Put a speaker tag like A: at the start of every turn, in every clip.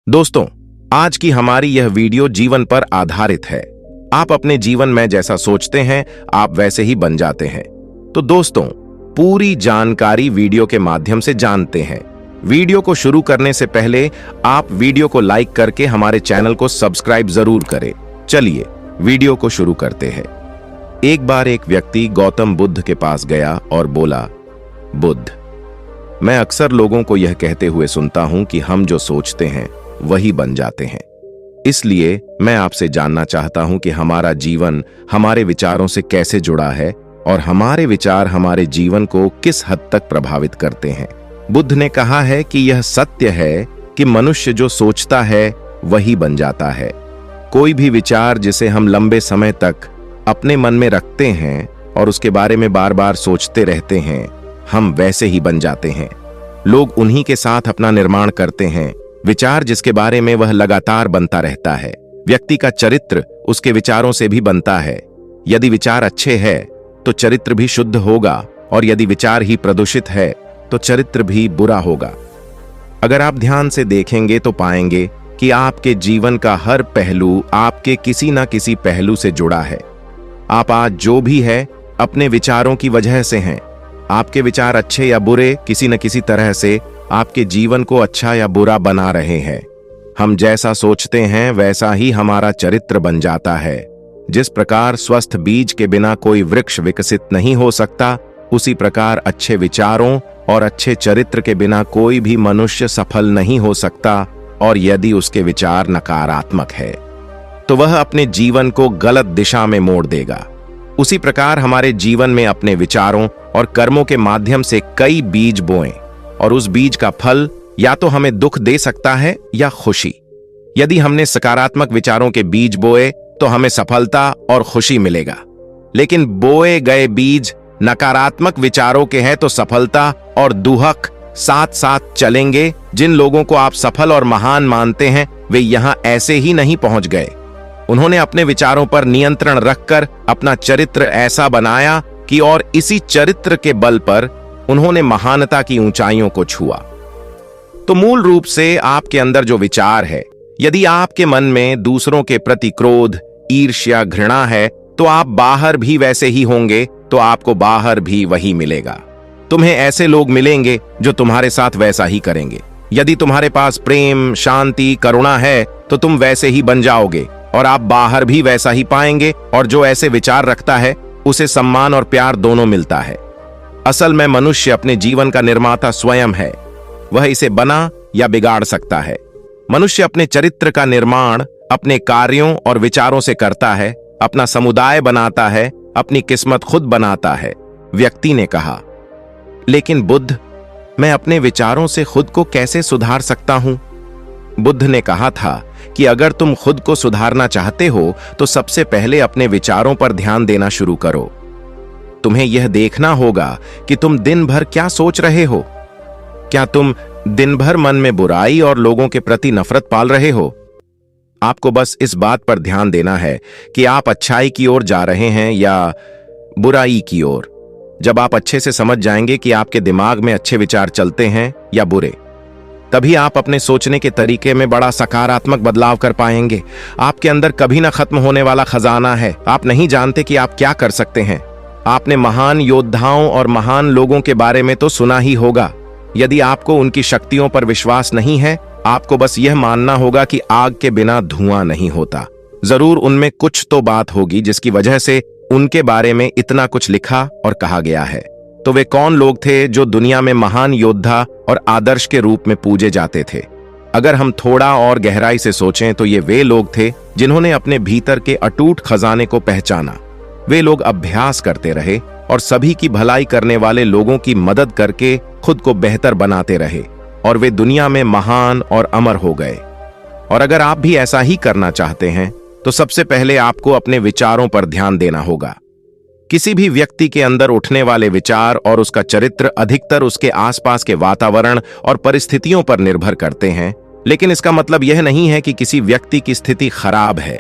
A: दोस्तों, आज की हमारी यह वीडियो जीवन पर आधारित है। आप अपने जीवन में जैसा सोचते हैं आप वैसे ही बन जाते हैं। तो दोस्तों, पूरी जानकारी वीडियो के माध्यम से जानते हैं। वीडियो को शुरू करने से पहले आप वीडियो को लाइक करके हमारे चैनल को सब्सक्राइब जरूर करें। चलिए वीडियो को शुरू करते हैं। एक बार एक व्यक्ति गौतम बुद्ध के पास गया और बोला, बुद्ध, मैं अक्सर लोगों को यह कहते हुए सुनता हूं कि हम जो सोचते हैं वही बन जाते हैं। इसलिए मैं आपसे जानना चाहता हूं कि हमारा जीवन हमारे विचारों से कैसे जुड़ा है और हमारे विचार हमारे जीवन को किस हद तक प्रभावित करते हैं। बुद्ध ने कहा है कि यह सत्य है कि मनुष्य जो सोचता है वही बन जाता है। कोई भी विचार जिसे हम लंबे समय तक अपने मन में रखते हैं और उसके बारे में बार बार सोचते रहते हैं, हम वैसे ही बन जाते हैं। लोग उन्हीं के साथ अपना निर्माण करते हैं। विचार जिसके बारे में वह लगातार बनता रहता है। व्यक्ति का चरित्र उसके विचारों से भी बनता है। यदि विचार अच्छे हैं तो चरित्र भी शुद्ध होगा और यदि विचार ही प्रदूषित है तो चरित्र भी बुरा होगा। अगर आप ध्यान से देखेंगे तो पाएंगे कि आपके जीवन का हर पहलू आपके किसी न किसी पहलू से जुड़ा है। आप आज जो भी है अपने विचारों की वजह से हैं। आपके विचार अच्छे या बुरे किसी न किसी तरह से आपके जीवन को अच्छा या बुरा बना रहे हैं। हम जैसा सोचते हैं वैसा ही हमारा चरित्र बन जाता है। जिस प्रकार स्वस्थ बीज के बिना कोई वृक्ष विकसित नहीं हो सकता, उसी प्रकार अच्छे विचारों और अच्छे चरित्र के बिना कोई भी मनुष्य सफल नहीं हो सकता। और यदि उसके विचार नकारात्मक है तो वह अपने जीवन को गलत दिशा में मोड़ देगा। उसी प्रकार हमारे जीवन में अपने विचारों और कर्मों के माध्यम से कई बीज बोएं और उस बीज का फल या तो हमें दुख दे सकता है या खुशी। यदि हमने सकारात्मक विचारों के बीज बोए तो हमें सफलता और खुशी मिलेगा, लेकिन बोए गए बीज नकारात्मक विचारों के हैं तो सफलता और दुहक साथ साथ चलेंगे। जिन लोगों को आप सफल और महान मानते हैं वे यहां ऐसे ही नहीं पहुंच गए। उन्होंने अपने विचारों पर नियंत्रण रखकर अपना चरित्र ऐसा बनाया कि और इसी चरित्र के बल पर उन्होंने महानता की ऊंचाइयों को छुआ। तो मूल रूप से आपके अंदर जो विचार है, यदि आपके मन में दूसरों के प्रति क्रोध, ईर्ष्या, घृणा है तो आप बाहर भी वैसे ही होंगे, तो आपको बाहर भी वही मिलेगा। तुम्हें ऐसे लोग मिलेंगे जो तुम्हारे साथ वैसा ही करेंगे। यदि तुम्हारे पास प्रेम, शांति, करुणा है तो तुम वैसे ही बन जाओगे और आप बाहर भी वैसा ही पाएंगे। और जो ऐसे विचार रखता है उसे सम्मान और प्यार दोनों मिलता है। असल में मनुष्य अपने जीवन का निर्माता स्वयं है। वह इसे बना या बिगाड़ सकता है। मनुष्य अपने चरित्र का निर्माण अपने कार्यों और विचारों से करता है, अपना समुदाय बनाता है, अपनी किस्मत खुद बनाता है। व्यक्ति ने कहा, लेकिन बुद्ध, मैं अपने विचारों से खुद को कैसे सुधार सकता हूं? बुद्ध ने कहा था कि अगर तुम खुद को सुधारना चाहते हो तो सबसे पहले अपने विचारों पर ध्यान देना शुरू करो। तुम्हें यह देखना होगा कि तुम दिन भर क्या सोच रहे हो। क्या तुम दिन भर मन में बुराई और लोगों के प्रति नफरत पाल रहे हो? आपको बस इस बात पर ध्यान देना है कि आप अच्छाई की ओर जा रहे हैं या बुराई की ओर। जब आप अच्छे से समझ जाएंगे कि आपके दिमाग में अच्छे विचार चलते हैं या बुरे, तभी आप अपने सोचने के तरीके में बड़ा सकारात्मक बदलाव कर पाएंगे। आपके अंदर कभी ना खत्म होने वाला खजाना है। आप नहीं जानते कि आप क्या कर सकते हैं। आपने महान योद्धाओं और महान लोगों के बारे में तो सुना ही होगा। यदि आपको उनकी शक्तियों पर विश्वास नहीं है, आपको बस यह मानना होगा कि आग के बिना धुआं नहीं होता। जरूर उनमें कुछ तो बात होगी जिसकी वजह से उनके बारे में इतना कुछ लिखा और कहा गया है। तो वे कौन लोग थे जो दुनिया में महान योद्धा और आदर्श के रूप में पूजे जाते थे? अगर हम थोड़ा और गहराई से सोचें तो ये वे लोग थे जिन्होंने अपने भीतर के अटूट खजाने को पहचाना। वे लोग अभ्यास करते रहे और सभी की भलाई करने वाले लोगों की मदद करके खुद को बेहतर बनाते रहे और वे दुनिया में महान और अमर हो गए। और अगर आप भी ऐसा ही करना चाहते हैं तो सबसे पहले आपको अपने विचारों पर ध्यान देना होगा। किसी भी व्यक्ति के अंदर उठने वाले विचार और उसका चरित्र अधिकतर उसके आसपास के वातावरण और परिस्थितियों पर निर्भर करते हैं। लेकिन इसका मतलब यह नहीं है कि किसी व्यक्ति की स्थिति खराब है,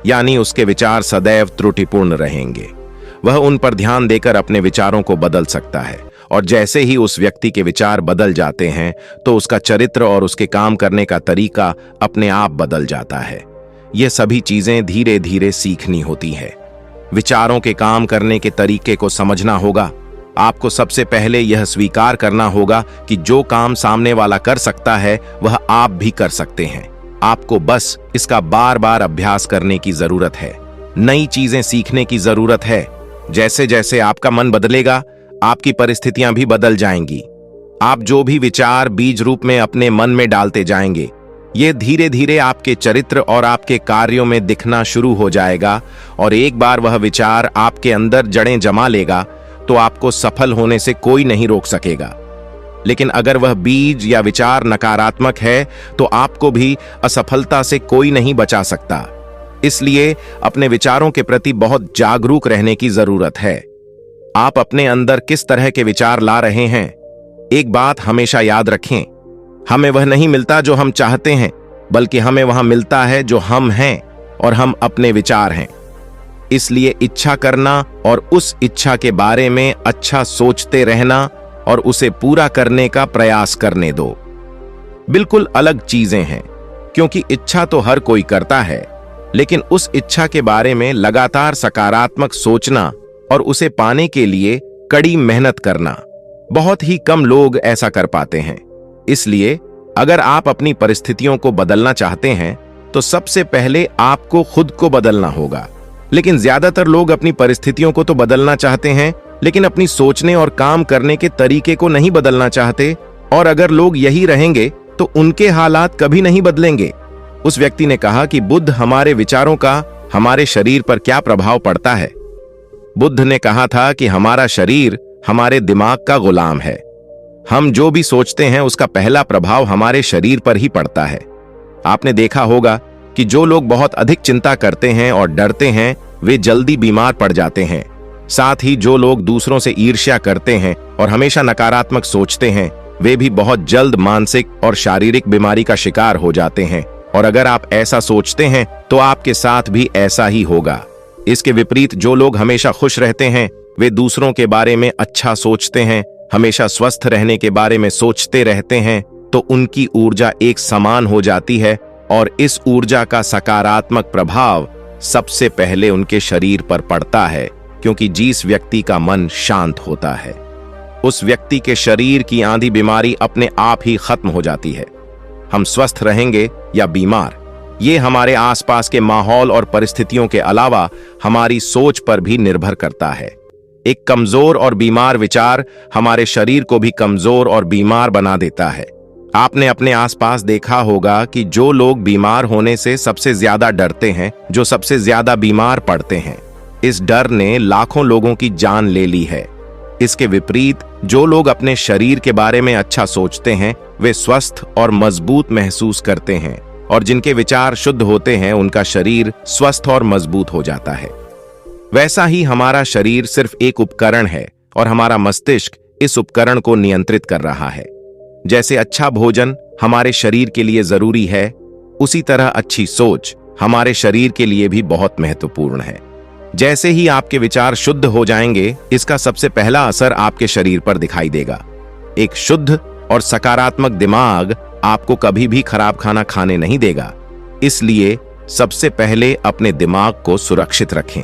A: यानी उसके विचार सदैव त्रुटिपूर्ण रहेंगे। वह उन पर ध्यान देकर अपने विचारों को बदल सकता है और जैसे ही उस व्यक्ति के विचार बदल जाते हैं तो उसका चरित्र और उसके काम करने का तरीका अपने आप बदल जाता है। ये सभी चीजें धीरे धीरे सीखनी होती है। विचारों के काम करने के तरीके को समझना होगा। आपको सबसे पहले यह स्वीकार करना होगा कि जो काम सामने वाला कर सकता है वह आप भी कर सकते हैं। आपको बस इसका बार बार अभ्यास करने की जरूरत है। नई चीजें सीखने की जरूरत है। जैसे जैसे आपका मन बदलेगा, आपकी परिस्थितियां भी बदल जाएंगी। आप जो भी विचार बीज रूप में अपने मन में डालते जाएंगे, ये धीरे धीरे आपके चरित्र और आपके कार्यों में दिखना शुरू हो जाएगा। और एक बार वह विचार आपके अंदर जड़ें जमा लेगा तो आपको सफल होने से कोई नहीं रोक सकेगा। लेकिन अगर वह बीज या विचार नकारात्मक है तो आपको भी असफलता से कोई नहीं बचा सकता। इसलिए अपने विचारों के प्रति बहुत जागरूक रहने की जरूरत है। आप अपने अंदर किस तरह के विचार ला रहे हैं? एक बात हमेशा याद रखें, हमें वह नहीं मिलता जो हम चाहते हैं, बल्कि हमें वहां मिलता है जो हम हैं और हम अपने विचार हैं। इसलिए इच्छा करना और उस इच्छा के बारे में अच्छा सोचते रहना और उसे पूरा करने का प्रयास करने दो। बिल्कुल अलग चीजें हैं, क्योंकि इच्छा तो हर कोई करता है, लेकिन उस इच्छा के बारे में लगातार सकारात्मक सोचना और उसे पाने के लिए कड़ी मेहनत करना, बहुत ही कम लोग ऐसा कर पाते हैं। इसलिए अगर आप अपनी परिस्थितियों को बदलना चाहते हैं तो सबसे पहले आपको खुद को बदलना होगा। लेकिन ज्यादातर लोग अपनी परिस्थितियों को तो बदलना चाहते हैं, लेकिन अपनी सोचने और काम करने के तरीके को नहीं बदलना चाहते। और अगर लोग यही रहेंगे तो उनके हालात कभी नहीं बदलेंगे। उस व्यक्ति ने कहा कि बुद्ध, हमारे विचारों का हमारे शरीर पर क्या प्रभाव पड़ता है? बुद्ध ने कहा था कि हमारा शरीर हमारे दिमाग का गुलाम है। हम जो भी सोचते हैं उसका पहला प्रभाव हमारे शरीर पर ही पड़ता है। आपने देखा होगा कि जो लोग बहुत अधिक चिंता करते हैं और डरते हैं वे जल्दी बीमार पड़ जाते हैं। साथ ही जो लोग दूसरों से ईर्ष्या करते हैं और हमेशा नकारात्मक सोचते हैं वे भी बहुत जल्द मानसिक और शारीरिक बीमारी का शिकार हो जाते हैं। और अगर आप ऐसा सोचते हैं तो आपके साथ भी ऐसा ही होगा। इसके विपरीत जो लोग हमेशा खुश रहते हैं वे दूसरों के बारे में अच्छा सोचते हैं, हमेशा स्वस्थ रहने के बारे में सोचते रहते हैं, तो उनकी ऊर्जा एक समान हो जाती है और इस ऊर्जा का सकारात्मक प्रभाव सबसे पहले उनके शरीर पर पड़ता है, क्योंकि जिस व्यक्ति का मन शांत होता है उस व्यक्ति के शरीर की आधी बीमारी अपने आप ही खत्म हो जाती है। हम स्वस्थ रहेंगे या बीमार, ये हमारे आसपास के माहौल और परिस्थितियों के अलावा हमारी सोच पर भी निर्भर करता है। एक कमजोर और बीमार विचार हमारे शरीर को भी कमजोर और बीमार बना देता है। आपने अपने आसपास देखा होगा कि जो लोग बीमार होने से सबसे ज्यादा डरते हैं, जो सबसे ज्यादा बीमार पड़ते हैं, इस डर ने लाखों लोगों की जान ले ली है। इसके विपरीत जो लोग अपने शरीर के बारे में अच्छा सोचते हैं वे स्वस्थ और मजबूत महसूस करते हैं, और जिनके विचार शुद्ध होते हैं उनका शरीर स्वस्थ और मजबूत हो जाता है। वैसा ही हमारा शरीर सिर्फ एक उपकरण है और हमारा मस्तिष्क इस उपकरण को नियंत्रित कर रहा है। जैसे अच्छा भोजन हमारे शरीर के लिए जरूरी है, उसी तरह अच्छी सोच हमारे शरीर के लिए भी बहुत महत्वपूर्ण है। जैसे ही आपके विचार शुद्ध हो जाएंगे, इसका सबसे पहला असर आपके शरीर पर दिखाई देगा। एक शुद्ध और सकारात्मक दिमाग आपको कभी भी खराब खाना खाने नहीं देगा। इसलिए सबसे पहले अपने दिमाग को सुरक्षित रखें,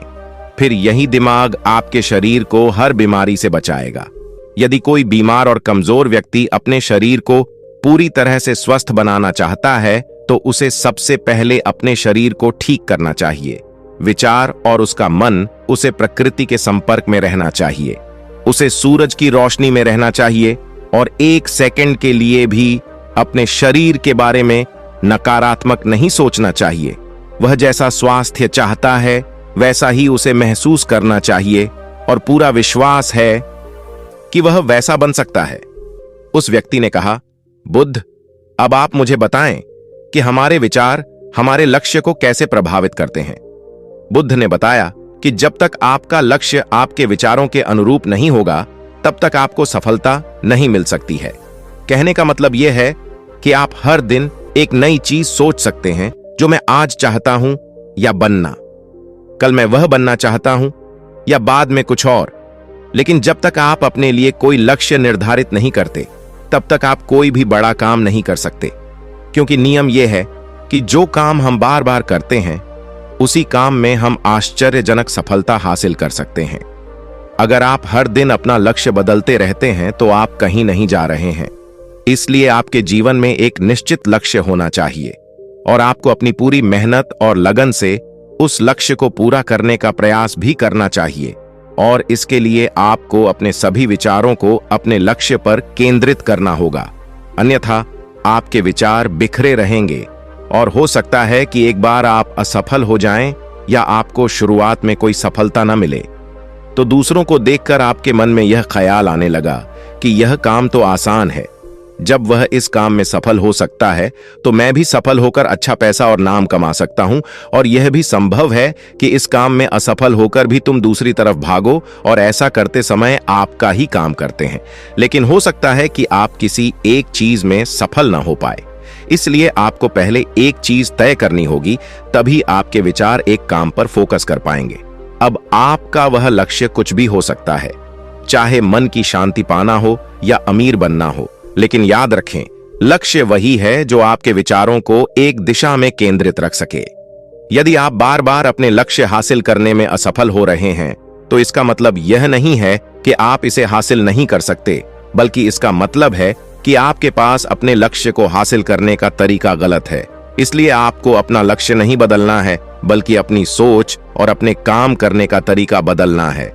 A: फिर यही दिमाग आपके शरीर को हर बीमारी से बचाएगा। यदि कोई बीमार और कमजोर व्यक्ति अपने शरीर को पूरी तरह से स्वस्थ बनाना चाहता है तो उसे सबसे पहले अपने शरीर को ठीक करना चाहिए। विचार और उसका मन उसे प्रकृति के संपर्क में रहना चाहिए, उसे सूरज की रोशनी में रहना चाहिए और एक सेकंड के लिए भी अपने शरीर के बारे में नकारात्मक नहीं सोचना चाहिए। वह जैसा स्वास्थ्य चाहता है वैसा ही उसे महसूस करना चाहिए और पूरा विश्वास है कि वह वैसा बन सकता है। उस व्यक्ति ने कहा, बुद्ध, अब आप मुझे बताएं कि हमारे विचार हमारे लक्ष्य को कैसे प्रभावित करते हैं। बुद्ध ने बताया कि जब तक आपका लक्ष्य आपके विचारों के अनुरूप नहीं होगा तब तक आपको सफलता नहीं मिल सकती है। कहने का मतलब यह है कि आप हर दिन एक नई चीज सोच सकते हैं, जो मैं आज चाहता हूं या बनना, कल मैं वह बनना चाहता हूं या बाद में कुछ और। लेकिन जब तक आप अपने लिए कोई लक्ष्य निर्धारित नहीं करते, तब तक आप कोई भी बड़ा काम नहीं कर सकते। क्योंकि नियम यह है कि जो काम हम बार बार करते हैं, उसी काम में हम आश्चर्यजनक सफलता हासिल कर सकते हैं। अगर आप हर दिन अपना लक्ष्य बदलते रहते हैं तो आप कहीं नहीं जा रहे हैं। इसलिए आपके जीवन में एक निश्चित लक्ष्य होना चाहिए और आपको अपनी पूरी मेहनत और लगन से उस लक्ष्य को पूरा करने का प्रयास भी करना चाहिए। और इसके लिए आपको अपने सभी विचारों को अपने लक्ष्य पर केंद्रित करना होगा, अन्यथा आपके विचार बिखरे रहेंगे और हो सकता है कि एक बार आप असफल हो जाएं या आपको शुरुआत में कोई सफलता न मिले तो दूसरों को देखकर आपके मन में यह ख्याल आने लगा कि यह काम तो आसान है, जब वह इस काम में सफल हो सकता है तो मैं भी सफल होकर अच्छा पैसा और नाम कमा सकता हूं। और यह भी संभव है कि इस काम में असफल होकर भी तुम दूसरी तरफ भागो और ऐसा करते समय आपका ही काम करते हैं, लेकिन हो सकता है कि आप किसी एक चीज में सफल ना हो पाए। इसलिए आपको पहले एक चीज तय करनी होगी, तभी आपके विचार एक काम पर फोकस कर पाएंगे। अब आपका वह लक्ष्य कुछ भी हो सकता है, चाहे मन की शांति पाना हो या अमीर बनना हो, लेकिन याद रखें, लक्ष्य वही है जो आपके विचारों को एक दिशा में केंद्रित रख सके। यदि आप बार बार अपने लक्ष्य हासिल करने में असफल हो रहे हैं तो इसका मतलब यह नहीं है कि आप इसे हासिल नहीं कर सकते, बल्कि इसका मतलब है कि आपके पास अपने लक्ष्य को हासिल करने का तरीका गलत है। इसलिए आपको अपना लक्ष्य नहीं बदलना है, बल्कि अपनी सोच और अपने काम करने का तरीका बदलना है।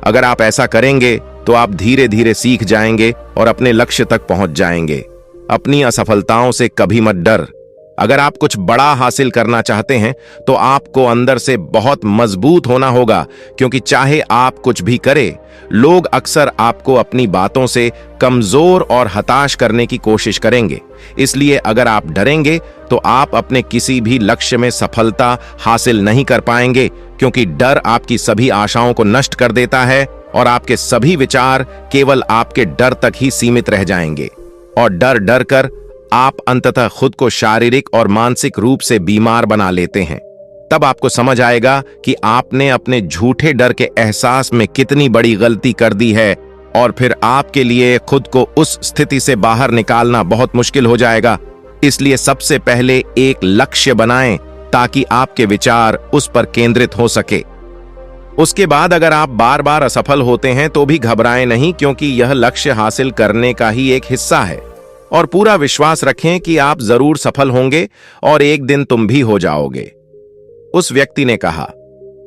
A: अगर आप ऐसा करेंगे तो आप धीरे धीरे सीख जाएंगे और अपने लक्ष्य तक पहुंच जाएंगे। अपनी असफलताओं से कभी मत डर। अगर आप कुछ बड़ा हासिल करना चाहते हैं तो आपको अंदर से बहुत मजबूत होना होगा, क्योंकि चाहे आप कुछ भी करें, लोग अक्सर आपको अपनी बातों से कमजोर और हताश करने की कोशिश करेंगे। इसलिए अगर आप डरेंगे तो आप अपने किसी भी लक्ष्य में सफलता हासिल नहीं कर पाएंगे, क्योंकि डर आपकी सभी आशाओं को नष्ट कर देता है और आपके सभी विचार केवल आपके डर तक ही सीमित रह जाएंगे। और डर डर कर आप अंततः खुद को शारीरिक और मानसिक रूप से बीमार बना लेते हैं। तब आपको समझ आएगा कि आपने अपने झूठे डर के एहसास में कितनी बड़ी गलती कर दी है, और फिर आपके लिए खुद को उस स्थिति से बाहर निकालना बहुत मुश्किल हो जाएगा। इसलिए सबसे पहले एक लक्ष्य बनाएं ताकि आपके विचार उस पर केंद्रित हो सके। उसके बाद अगर आप बार बार असफल होते हैं तो भी घबराएं नहीं, क्योंकि यह लक्ष्य हासिल करने का ही एक हिस्सा है। और पूरा विश्वास रखें कि आप जरूर सफल होंगे और एक दिन तुम भी हो जाओगे। उस व्यक्ति ने कहा,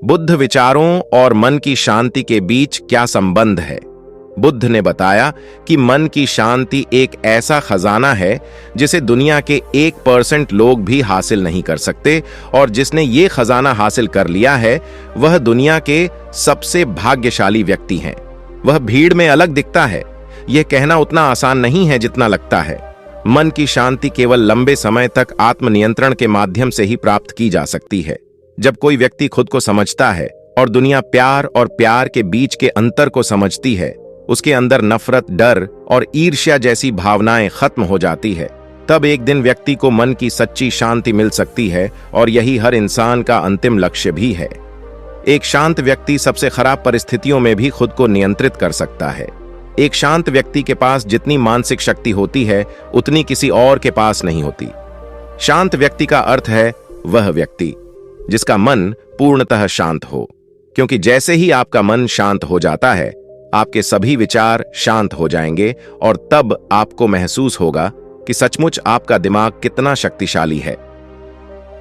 A: बुद्ध विचारों और मन की शांति के बीच क्या संबंध है? बुद्ध ने बताया कि मन की शांति एक ऐसा खजाना है जिसे दुनिया के 1% लोग भी हासिल नहीं कर सकते, और जिसने ये खजाना हासिल कर लिया है वह दुनिया के सबसे भाग्यशाली व्यक्ति हैं। वह भीड़ में अलग दिखता है, यह कहना उतना आसान नहीं है जितना लगता है। मन की शांति केवल लंबे समय तक आत्मनियंत्रण के माध्यम से ही प्राप्त की जा सकती है। जब कोई व्यक्ति खुद को समझता है और दुनिया प्यार और प्यार के बीच के अंतर को समझती है, उसके अंदर नफरत, डर और ईर्ष्या जैसी भावनाएं खत्म हो जाती है, तब एक दिन व्यक्ति को मन की सच्ची शांति मिल सकती है। और यही हर इंसान का अंतिम लक्ष्य भी है। एक शांत व्यक्ति सबसे खराब परिस्थितियों में भी खुद को नियंत्रित कर सकता है। एक शांत व्यक्ति के पास जितनी मानसिक शक्ति होती है उतनी किसी और के पास नहीं होती। शांत व्यक्ति का अर्थ है वह व्यक्ति जिसका मन पूर्णतः शांत हो, क्योंकि जैसे ही आपका मन शांत हो जाता है आपके सभी विचार शांत हो जाएंगे, और तब आपको महसूस होगा कि सचमुच आपका दिमाग कितना शक्तिशाली है।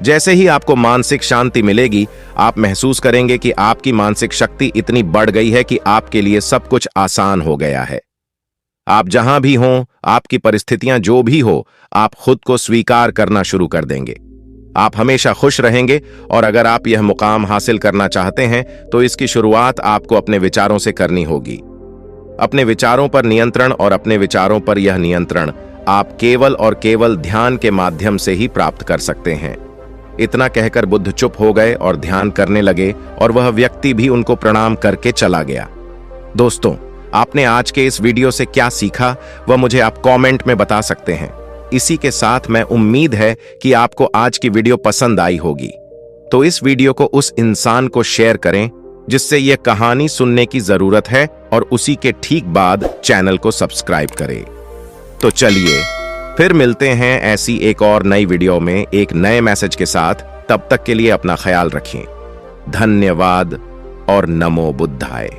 A: जैसे ही आपको मानसिक शांति मिलेगी, आप महसूस करेंगे कि आपकी मानसिक शक्ति इतनी बढ़ गई है कि आपके लिए सब कुछ आसान हो गया है। आप जहां भी हों, आपकी परिस्थितियां जो भी हो, आप खुद को स्वीकार करना शुरू कर देंगे। आप हमेशा खुश रहेंगे। और अगर आप यह मुकाम हासिल करना चाहते हैं तो इसकी शुरुआत आपको अपने विचारों से करनी होगी। अपने विचारों पर नियंत्रण, और अपने विचारों पर यह नियंत्रण आप केवल और केवल ध्यान के माध्यम से ही प्राप्त कर सकते हैं। इतना कहकर बुद्ध चुप हो गए और ध्यान करने लगे, और वह व्यक्ति भी उनको प्रणाम करके चला गया। दोस्तों, आपने आज के इस वीडियो से क्या सीखा वह मुझे आप कमेंट में बता सकते हैं। इसी के साथ मैं उम्मीद है कि आपको आज की वीडियो पसंद आई होगी, तो इस वीडियो को उस इंसान को शेयर करें जिससे यह कहानी सुनने की जरूरत है और उसी के ठीक बाद चैनल को सब्सक्राइब करें। तो चलिए फिर मिलते हैं ऐसी एक और नई वीडियो में एक नए मैसेज के साथ। तब तक के लिए अपना ख्याल रखें। धन्यवाद और नमो बुद्धाय।